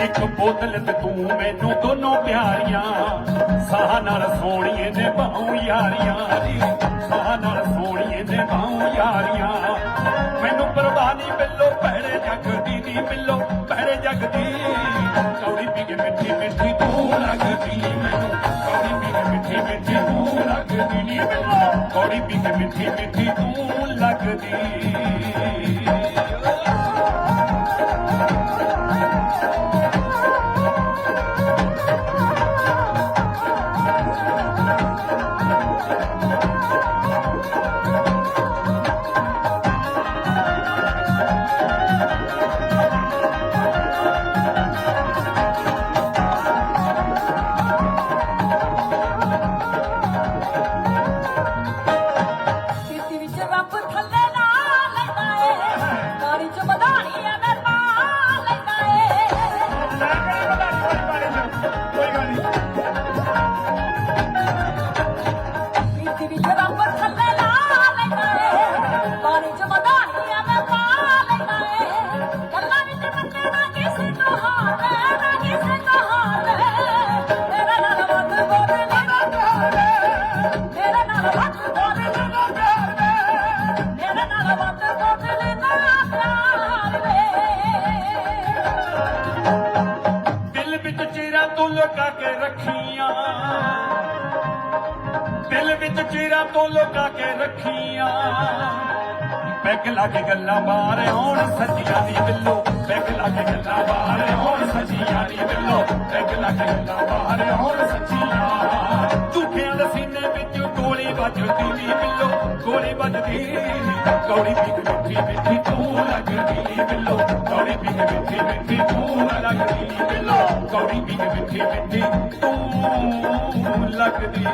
एक बोतल ते तू मैनू दोनों प्यारियां साह नाल सोहणिए ने बाहू यारियां साह नाल सोहणिए ने बाहू यारियां मैनू परवाह नहीं बिल्लो भैड़े जग दी नी बिल्लो भैड़े जग दी कौड़ी पी के मिठी मिठी तू लगदी मैनू कौड़ी पी के मिठी मिठी तू लगदी नी बिल्लो कौड़ी पी के मिठी मिठी तू लगदी लुका के रखियां दिल विच चीरा तो लुका के रखियां पैग लाके गल्लां बाहर आउण सजियां दी बिल्लो पैग लाके गल्लां बाहर आउण सजियां दी बिल्लो पैग लाके गल्लां बाहर आउण सजियां झूठियां दे सीने विच गोली वजदी नी बिल्लो गोली वजदी कौड़ी पी के मिठी मिठी तू लगदी बिल्लो कौड़ी पी के मिठी मिठी तू लगदी बिल्लो कौड़ी पी के मिठी मिठी तू लगदी